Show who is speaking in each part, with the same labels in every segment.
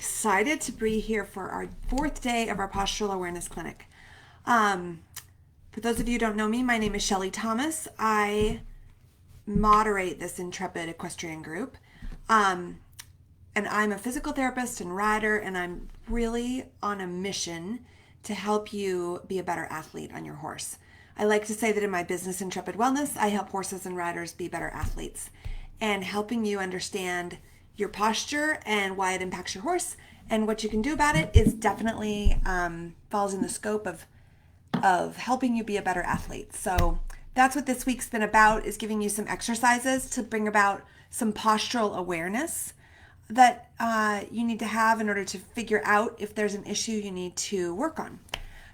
Speaker 1: excited to be here for our fourth day of our postural awareness clinic. For those of you who don't know me, my name is Shelly Thomas. I moderate this intrepid equestrian group. And I'm a physical therapist and rider, and I'm really on a mission to help you be a better athlete on your horse. I like to say that in my business, Intrepid Wellness, I help horses and riders be better athletes, and helping you understand your posture and why it impacts your horse and what you can do about it is definitely falls in the scope of helping you be a better athlete. So that's what this week's been about, is giving you some exercises to bring about some postural awareness that you need to have in order to figure out if there's an issue you need to work on.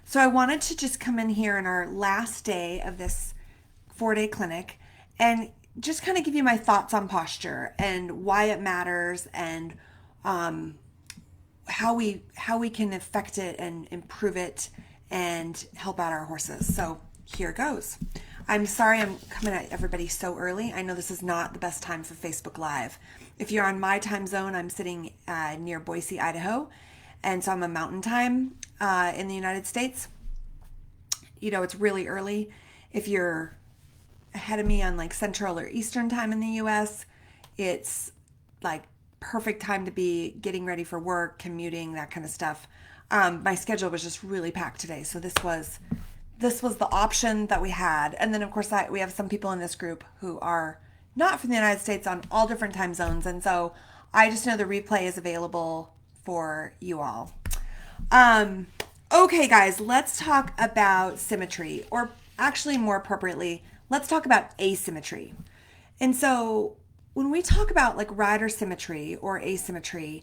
Speaker 1: So I wanted to just come in here in our last day of this 4-day clinic and just kind of give you my thoughts on posture and why it matters, and how we can affect it and improve it and help out our horses. So here goes. I'm sorry I'm coming at everybody so early. I know this is not the best time for Facebook Live. If you're on my time zone, I'm sitting near Boise, Idaho, and so I'm a mountain time in the United States. You know, it's really early. If you're ahead of me on like Central or Eastern time in the US, it's like perfect time to be getting ready for work, commuting, that kind of stuff. My schedule was just really packed today, so this was the option that we had. And then of course we have some people in this group who are not from the United States on all different time zones, and so I just know the replay is available for you all. Okay guys, let's talk about symmetry, or actually more appropriately, let's talk about asymmetry. And so when we talk about like rider symmetry or asymmetry,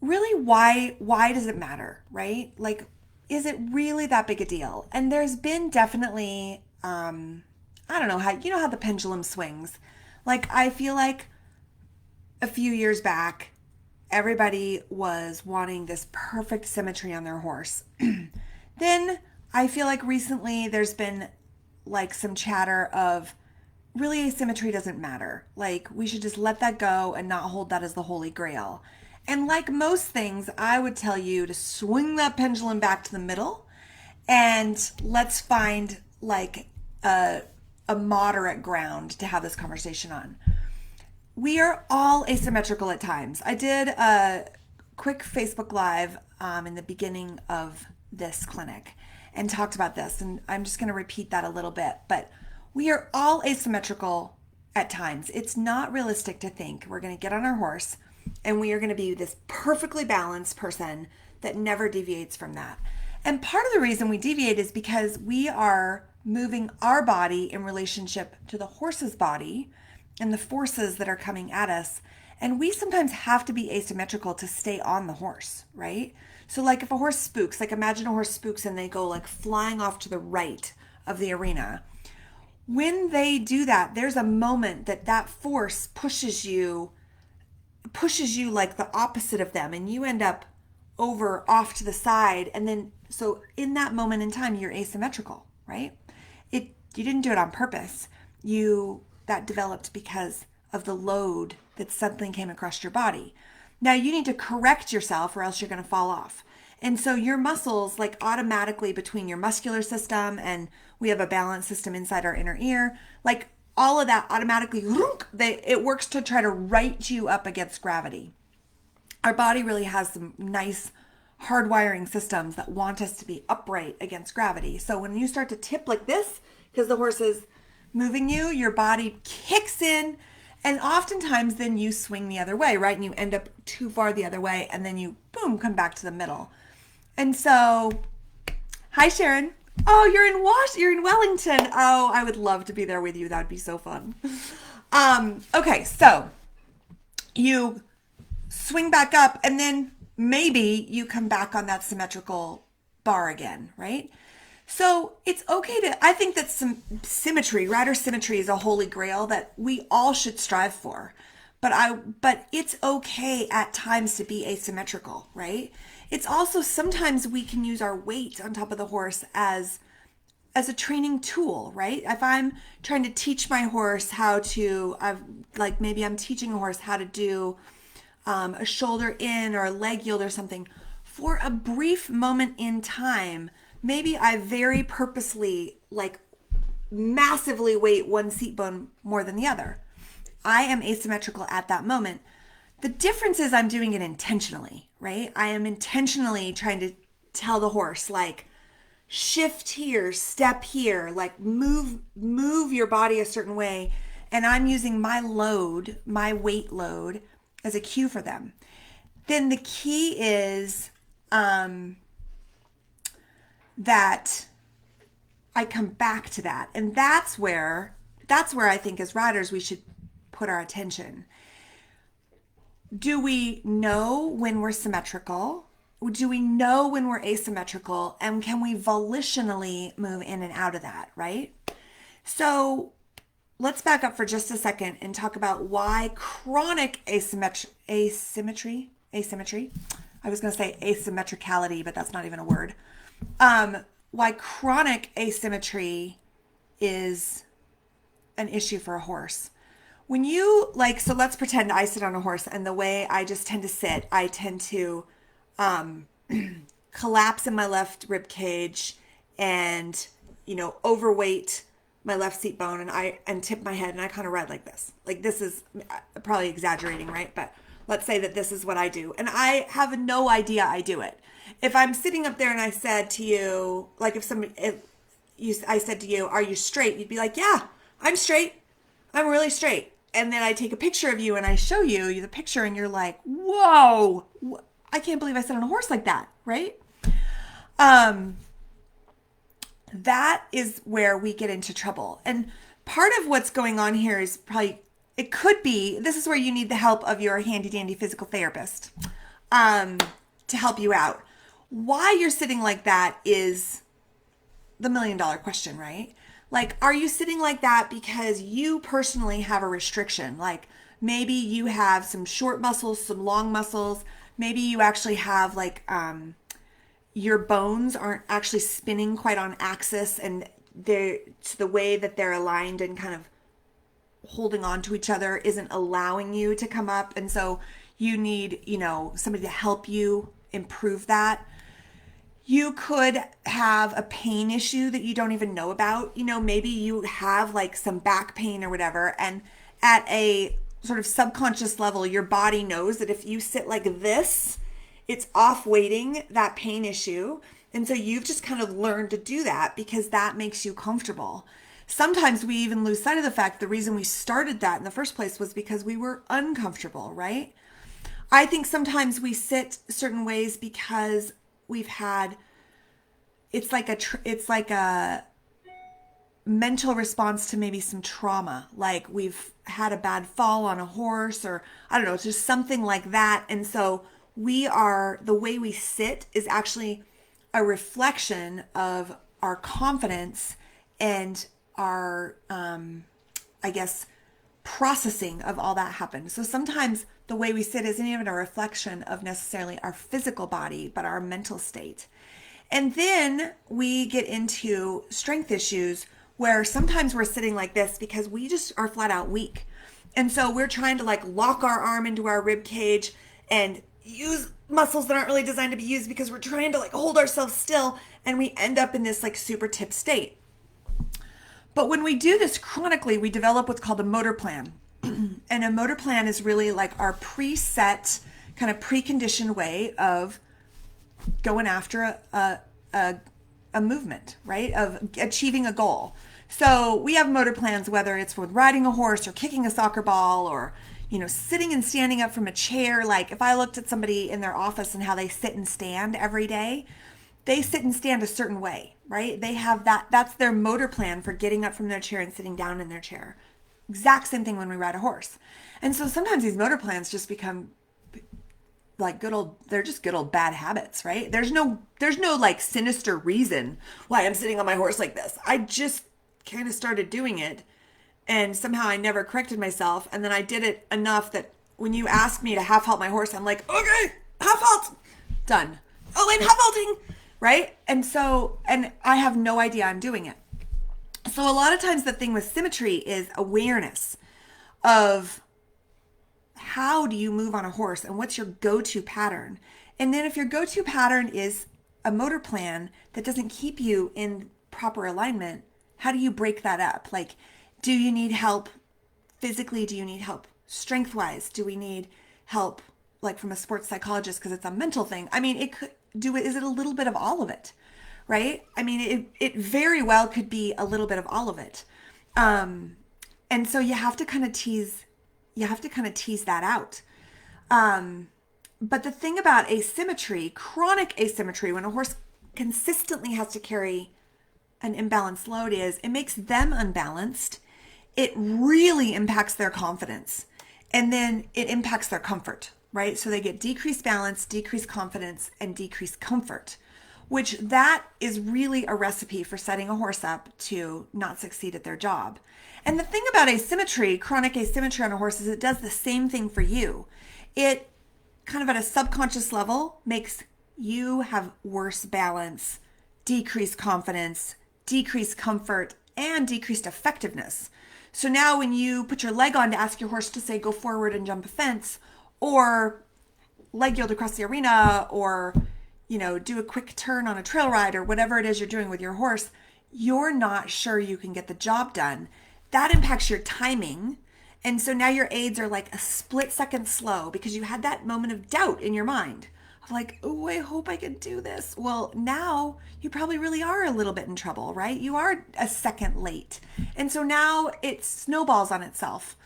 Speaker 1: really why does it matter, right? Like, is it really that big a deal? And there's been definitely I don't know how the pendulum swings. Like, I feel like a few years back everybody was wanting this perfect symmetry on their horse. Then I feel like recently there's been like some chatter of really asymmetry doesn't matter. Like, we should just let that go and not hold that as the holy grail. And like most things, I would tell you to swing that pendulum back to the middle and let's find like a moderate ground to have this conversation on. We are all asymmetrical at times. I did a quick Facebook Live in the beginning of this clinic and talked about this, and I'm just going to repeat that a little bit. But we are all asymmetrical at times. It's not realistic to think we're going to get on our horse and we are going to be this perfectly balanced person that never deviates from that. And part of the reason we deviate is because we are moving our body in relationship to the horse's body and the forces that are coming at us. And we sometimes have to be asymmetrical to stay on the horse, right? So like if a horse spooks, like imagine a horse spooks and they go like flying off to the right of the arena. When they do that, there's a moment that force pushes you like the opposite of them, and you end up over off to the side. And then, so in that moment in time, you're asymmetrical, right? You didn't do it on purpose. That developed because of the load that suddenly came across your body. Now you need to correct yourself or else you're going to fall off. And so your muscles, like automatically between your muscular system, and we have a balance system inside our inner ear, like all of that automatically, it works to try to right you up against gravity. Our body really has some nice hardwiring systems that want us to be upright against gravity. So when you start to tip like this, because the horse is moving you, your body kicks in, and oftentimes then you swing the other way, right? And you end up too far the other way, and then you, boom, come back to the middle. And so, hi Sharon. Oh, you're in Wellington. Oh, I would love to be there with you. That'd be so fun. Okay, so you swing back up, and then maybe you come back on that symmetrical bar again, right? So it's okay I think that some symmetry, rider symmetry, is a holy grail that we all should strive for. But it's okay at times to be asymmetrical, right? It's also sometimes we can use our weight on top of the horse as a training tool, right? If I'm trying to teach my horse how to, maybe I'm teaching a horse how to do a shoulder in or a leg yield or something, for a brief moment in time, maybe I very purposely like massively weight one seat bone more than the other. I am asymmetrical at that moment. The difference is I'm doing it intentionally, right? I am intentionally trying to tell the horse, like, shift here, step here, like move your body a certain way. And I'm using my load, my weight load, as a cue for them. Then the key is that I come back to that. And that's where I think as riders we should put our attention. Do we know when we're symmetrical? Do we know when we're asymmetrical? And can we volitionally move in and out of that, right? So let's back up for just a second and talk about why chronic asymmetry. I was going to say asymmetricality, but that's not even a word. Why chronic asymmetry is an issue for a horse. When you so let's pretend I sit on a horse, and the way I just tend to sit, I tend to collapse in my left rib cage and, overweight my left seat bone and tip my head, and I kind of ride like this. Like, this is probably exaggerating, right? But let's say that this is what I do. And I have no idea I do it. If I'm sitting up there and I said to you, like I said to you, are you straight? You'd be like, yeah, I'm straight. I'm really straight. And then I take a picture of you and I show you the picture and you're like, whoa, I can't believe I sat on a horse like that, right? That is where we get into trouble. And part of what's going on here is this is where you need the help of your handy dandy physical therapist to help you out. Why you're sitting like that is the $1 million question, right? Like, are you sitting like that because you personally have a restriction? Like, maybe you have some short muscles, some long muscles. Maybe you actually have your bones aren't actually spinning quite on axis, and the way that they're aligned and kind of holding on to each other isn't allowing you to come up. And so you need, somebody to help you improve that. You could have a pain issue that you don't even know about. Maybe you have some back pain or whatever. And at a sort of subconscious level, your body knows that if you sit like this, it's off-weighting that pain issue. And so you've just kind of learned to do that because that makes you comfortable. Sometimes we even lose sight of the fact the reason we started that in the first place was because we were uncomfortable, right? I think sometimes we sit certain ways because we've had, it's like a mental response to maybe some trauma. Like we've had a bad fall on a horse, or I don't know, it's just something like that. And so the way we sit is actually a reflection of our confidence and our, processing of all that happened. So sometimes the way we sit isn't even a reflection of necessarily our physical body, but our mental state. And then we get into strength issues where sometimes we're sitting like this because we just are flat out weak. And so we're trying to lock our arm into our rib cage and use muscles that aren't really designed to be used because we're trying to hold ourselves still, and we end up in this super tip state. But when we do this chronically, we develop what's called a motor plan. And a motor plan is really our preset, kind of preconditioned way of going after a movement, right? Of achieving a goal. So we have motor plans, whether it's with riding a horse or kicking a soccer ball or, sitting and standing up from a chair. Like if I looked at somebody in their office and how they sit and stand every day, they sit and stand a certain way, right? They have that's their motor plan for getting up from their chair and sitting down in their chair. Exact same thing when we ride a horse. And so sometimes these motor plans just become they're just good old bad habits, right? There's no sinister reason why I'm sitting on my horse like this. I just kind of started doing it, and somehow I never corrected myself. And then I did it enough that when you ask me to half halt my horse, I'm like, okay, half halt, done. Oh, I'm half halting, right? And I have no idea I'm doing it. So a lot of times the thing with symmetry is awareness of how do you move on a horse and what's your go-to pattern? And then if your go-to pattern is a motor plan that doesn't keep you in proper alignment, how do you break that up? Like, do you need help physically? Do you need help strength-wise? Do we need help like from a sports psychologist because it's a mental thing? I mean, it could do it. Is it a little bit of all of it? Right? I mean, it very well could be a little bit of all of it. And so you have to kind of tease that out. But the thing about asymmetry, chronic asymmetry, when a horse consistently has to carry an imbalanced load, is it makes them unbalanced. It really impacts their confidence. And then it impacts their comfort, right? So they get decreased balance, decreased confidence, and decreased comfort, which that is really a recipe for setting a horse up to not succeed at their job. And the thing about asymmetry, chronic asymmetry on a horse, is it does the same thing for you. It kind of at a subconscious level makes you have worse balance, decreased confidence, decreased comfort, and decreased effectiveness. So now when you put your leg on to ask your horse to say go forward and jump a fence, or leg yield across the arena, or do a quick turn on a trail ride, or whatever it is you're doing with your horse, you're not sure you can get the job done. That impacts your timing. And so now your aids are like a split second slow because you had that moment of doubt in your mind of like, oh, I hope I can do this. Well, now you probably really are a little bit in trouble, right? You are a second late. And so now it snowballs on itself.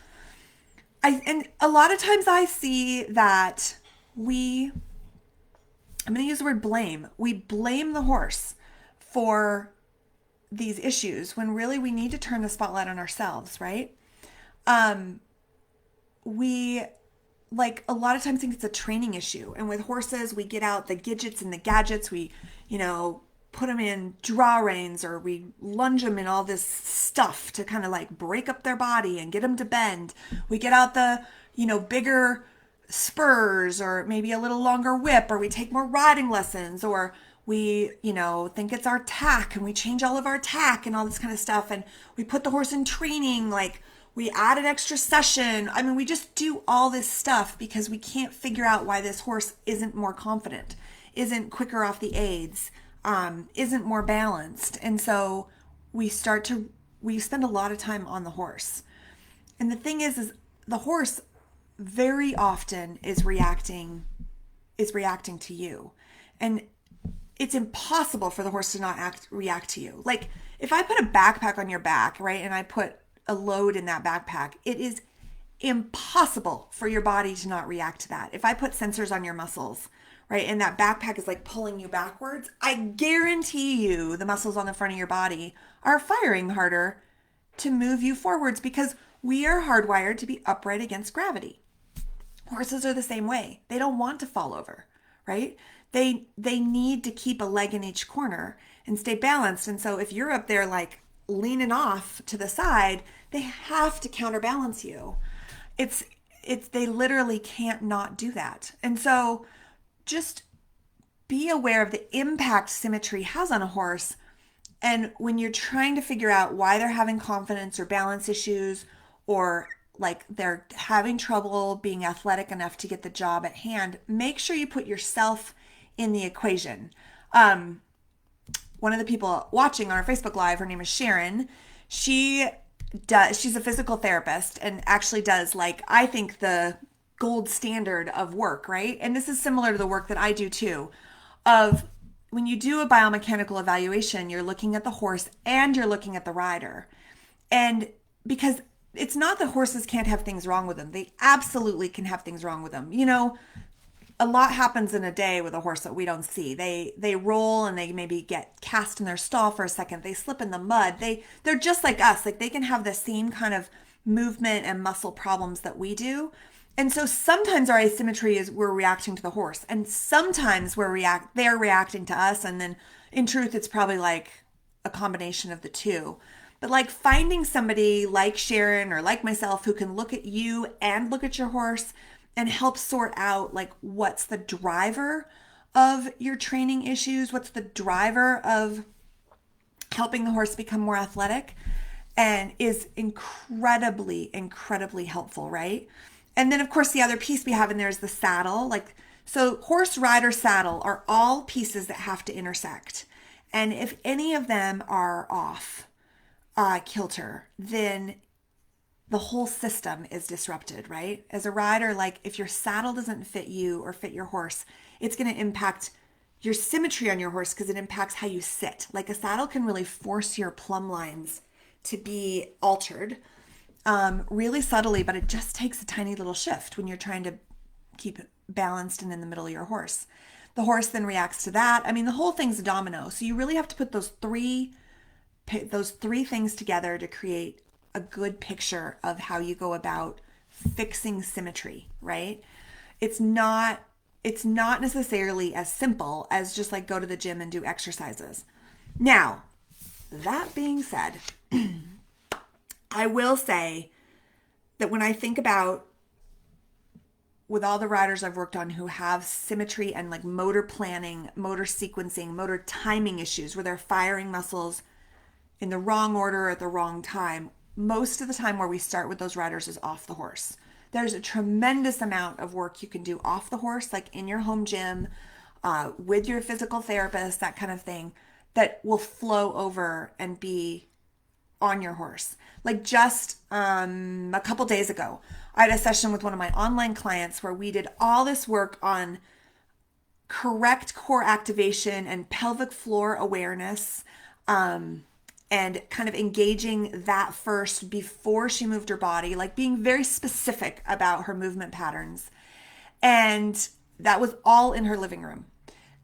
Speaker 1: And a lot of times I see that I'm going to use the word blame. We blame the horse for these issues when really we need to turn the spotlight on ourselves, right? We like a lot of times think it's a training issue. And with horses, we get out the gadgets and the gadgets. We, put them in draw reins, or we lunge them in all this stuff to kind of like break up their body and get them to bend. We get out the, bigger spurs, or maybe a little longer whip, or we take more riding lessons, or we, think it's our tack and we change all of our tack and all this kind of stuff. And we put the horse in training, like we add an extra session. I mean, we just do all this stuff because we can't figure out why this horse isn't more confident, isn't quicker off the aids, isn't more balanced. And so we spend a lot of time on the horse. And the thing is the horse very often is reacting to you. And it's impossible for the horse to not react to you. Like if I put a backpack on your back, right, and I put a load in that backpack, it is impossible for your body to not react to that. If I put sensors on your muscles, right, and that backpack is like pulling you backwards, I guarantee you the muscles on the front of your body are firing harder to move you forwards because we are hardwired to be upright against gravity. Horses are the same way. They don't want to fall over, right? They need to keep a leg in each corner and stay balanced. And so if you're up there like leaning off to the side, they have to counterbalance you. They literally can't not do that. And so just be aware of the impact symmetry has on a horse. And when you're trying to figure out why they're having confidence or balance issues, or like they're having trouble being athletic enough to get the job at hand, make sure you put yourself in the equation. One of the people watching on our Facebook Live, her name is Sharon. She's a physical therapist and actually does I think the gold standard of work, right? And this is similar to the work that I do too, of when you do a biomechanical evaluation, you're looking at the horse and you're looking at the rider. And because it's not that horses can't have things wrong with them. They absolutely can have things wrong with them. A lot happens in a day with a horse that we don't see. They roll and they maybe get cast in their stall for a second. They slip in the mud. They're just like us. Like they can have the same kind of movement and muscle problems that we do. And so sometimes our asymmetry is we're reacting to the horse, and sometimes they're reacting to us. And then in truth, it's probably like a combination of the two. But finding somebody like Sharon or like myself who can look at you and look at your horse and help sort out what's the driver of your training issues, what's the driver of helping the horse become more athletic, and is incredibly, incredibly helpful, right? And then, of course, the other piece we have in there is the saddle. Like, so horse, rider, saddle are all pieces that have to intersect. And if any of them are off kilter, then the whole system is disrupted, right? As a rider, like if your saddle doesn't fit you or fit your horse, it's going to impact your symmetry on your horse because it impacts how you sit. Like a saddle can really force your plumb lines to be altered really subtly, but it just takes a tiny little shift when you're trying to keep it balanced and in the middle of your horse. The horse then reacts to that. I mean, the whole thing's a domino. So you really have to put those three things together to create a good picture of how you go about fixing symmetry, right? It's not necessarily as simple as just like go to the gym and do exercises. Now, that being said, I will say that when I think about with all the riders I've worked on who have symmetry and like motor planning, motor sequencing, motor timing issues where they're firing muscles in the wrong order at the wrong time, most of the time where we start with those riders is off the horse. There's a tremendous amount of work you can do off the horse, like in your home gym, with your physical therapist, that kind of thing, that will flow over and be on your horse. Like just a couple days ago, I had a session with one of my online clients where we did all this work on correct core activation and pelvic floor awareness, and kind of engaging that first before she moved her body, like being very specific about her movement patterns. And that was all in her living room.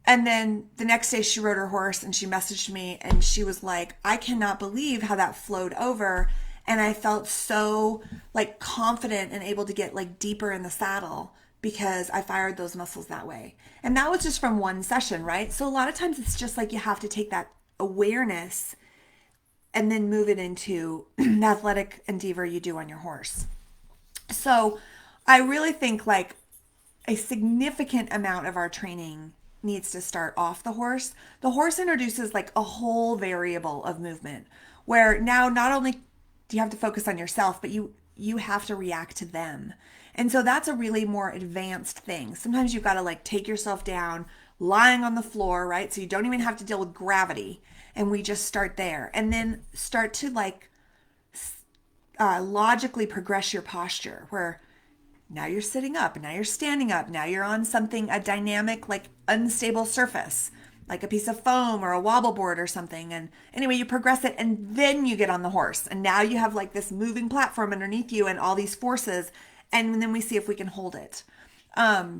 Speaker 1: And then the next day she rode her horse and she messaged me and she was like, I cannot believe how that flowed over. And I felt so like confident and able to get like deeper in the saddle because I fired those muscles that way. And that was just from one session, right? So a lot of times it's just like you have to take that awareness and then move it into the athletic endeavor you do on your horse. So I really think like a significant amount of our training needs to start off the horse. The horse introduces like a whole variable of movement where now not only do you have to focus on yourself, but you have to react to them. And so that's a really more advanced thing. Sometimes you've got to like take yourself down, lying on the floor, right? So you don't even have to deal with gravity. And we just start there and then start to like logically progress your posture where now you're sitting up, now you're standing up, now you're on something, a dynamic, like unstable surface, like a piece of foam or a wobble board or something. And anyway, you progress it and then you get on the horse. And now you have like this moving platform underneath you and all these forces. And then we see if we can hold it. I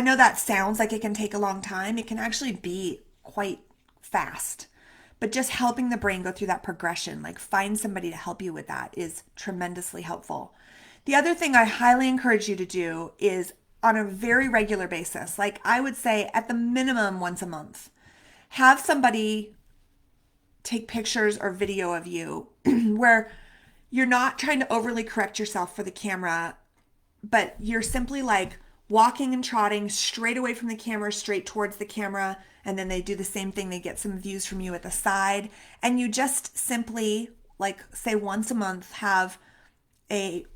Speaker 1: know that sounds like it can take a long time. It can actually be quite fast, but just helping the brain go through that progression, like find somebody to help you with that is tremendously helpful. The other thing I highly encourage you to do is on a very regular basis, like I would say at the minimum once a month, have somebody take pictures or video of you where you're not trying to overly correct yourself for the camera, but you're simply like walking and trotting straight away from the camera, straight towards the camera. And then they do the same thing. They get some views from you at the side. And you just simply, like, say once a month, have a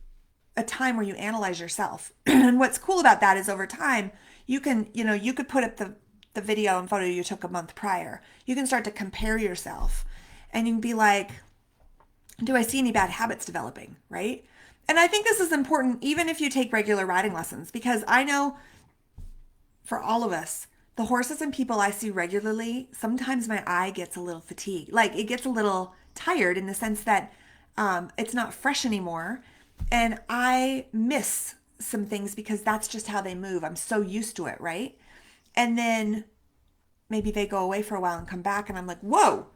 Speaker 1: time where you analyze yourself. And what's cool about that is over time, you could put up the video and photo you took a month prior. You can start to compare yourself. And you can be like, do I see any bad habits developing, right? And I think this is important even if you take regular riding lessons, because I know for all of us, the horses and people I see regularly, sometimes my eye gets a little fatigued. Like it gets a little tired in the sense that it's not fresh anymore. And I miss some things because that's just how they move. I'm so used to it, right? And then maybe they go away for a while and come back and I'm like, whoa,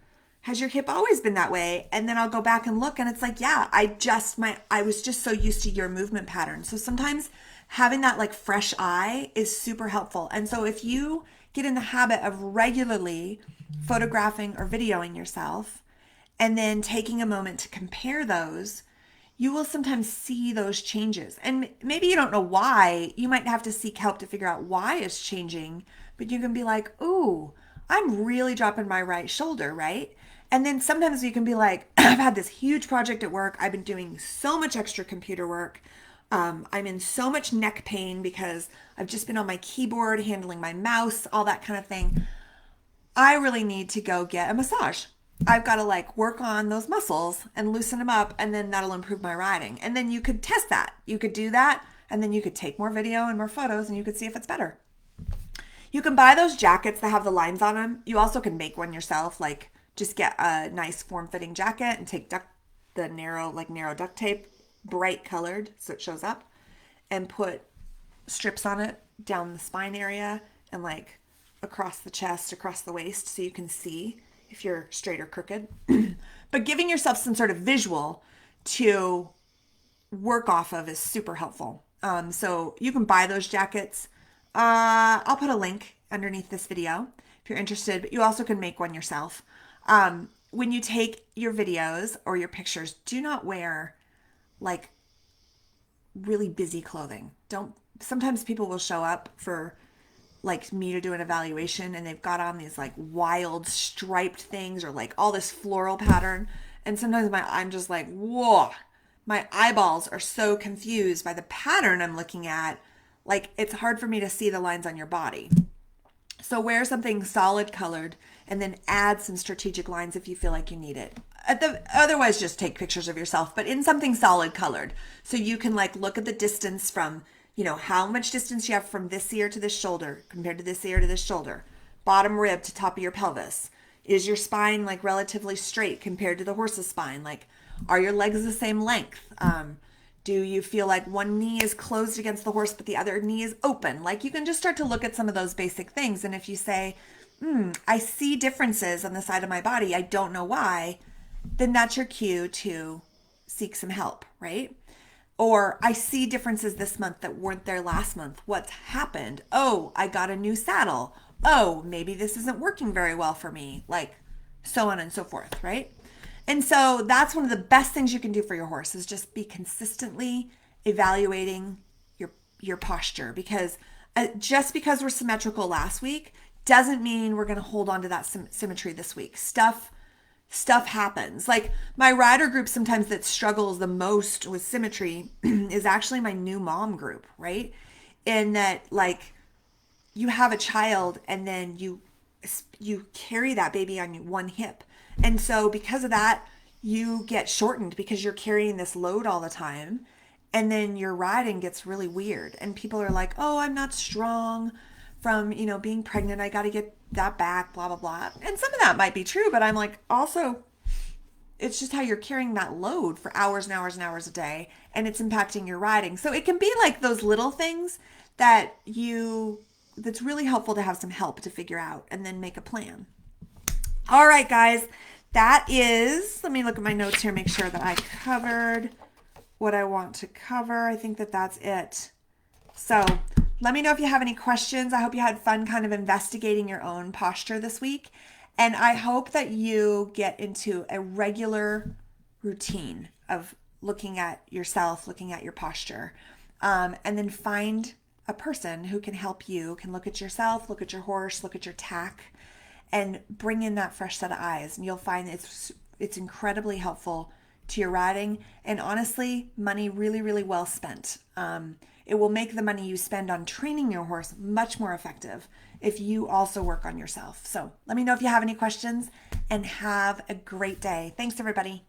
Speaker 1: has your hip always been that way? And then I'll go back and look and it's like, yeah, I was just so used to your movement pattern. So sometimes having that like fresh eye is super helpful. And so if you get in the habit of regularly photographing or videoing yourself and then taking a moment to compare those, you will sometimes see those changes. And maybe you don't know why. You might have to seek help to figure out why it's changing, but you can be like, ooh, I'm really dropping my right shoulder, right? And then sometimes you can be like, I've had this huge project at work. I've been doing so much extra computer work. I'm in so much neck pain because I've just been on my keyboard, handling my mouse, all that kind of thing. I really need to go get a massage. I've got to like work on those muscles and loosen them up, and then that'll improve my riding. And then you could test that. You could do that, and then you could take more video and more photos, and you could see if it's better. You can buy those jackets that have the lines on them. You also can make one yourself, like just get a nice form-fitting jacket and take the narrow duct tape, bright colored so it shows up, and put strips on it down the spine area and like across the chest, across the waist, so you can see if you're straight or crooked. But giving yourself some sort of visual to work off of is super helpful. So you can buy those jackets. I'll put a link underneath this video if you're interested, but you also can make one yourself. When you take your videos or your pictures, do not wear like really busy clothing. Sometimes people will show up for like me to do an evaluation and they've got on these like wild striped things or like all this floral pattern. And sometimes I'm just like, whoa, my eyeballs are so confused by the pattern I'm looking at. Like it's hard for me to see the lines on your body. So wear something solid colored and then add some strategic lines if you feel like you need it. Otherwise, just take pictures of yourself, but in something solid colored. So you can like look at the distance from, how much distance you have from this ear to this shoulder compared to this ear to this shoulder. Bottom rib to top of your pelvis. Is your spine like relatively straight compared to the horse's spine? Like, are your legs the same length? Do you feel like one knee is closed against the horse, but the other knee is open? Like you can just start to look at some of those basic things. And if you say, I see differences on the side of my body, I don't know why, then that's your cue to seek some help, right? Or I see differences this month that weren't there last month. What's happened? Oh, I got a new saddle. Oh, maybe this isn't working very well for me. Like so on and so forth, right? And so that's one of the best things you can do for your horse is just be consistently evaluating your posture, because just because we're symmetrical last week doesn't mean we're going to hold on to that symmetry this week. Stuff happens. Like my rider group sometimes that struggles the most with symmetry is actually my new mom group, right? In that like you have a child and then you carry that baby on one hip. And so because of that, you get shortened because you're carrying this load all the time. And then your riding gets really weird. And people are like, oh, I'm not strong from, being pregnant. I got to get that back, blah, blah, blah. And some of that might be true, but I'm like, also, it's just how you're carrying that load for hours and hours and hours a day. And it's impacting your riding. So it can be like those little things that's really helpful to have some help to figure out and then make a plan. All right, guys, let me look at my notes here, make sure that I covered what I want to cover. I think that's it. So let me know if you have any questions. I hope you had fun kind of investigating your own posture this week. And I hope that you get into a regular routine of looking at yourself, looking at your posture, and then find a person who can help you, can look at yourself, look at your horse, look at your tack, and bring in that fresh set of eyes. And you'll find it's incredibly helpful to your riding, and honestly, money really, really well spent. It will make the money you spend on training your horse much more effective if you also work on yourself. So let me know if you have any questions, and have a great day. Thanks, everybody.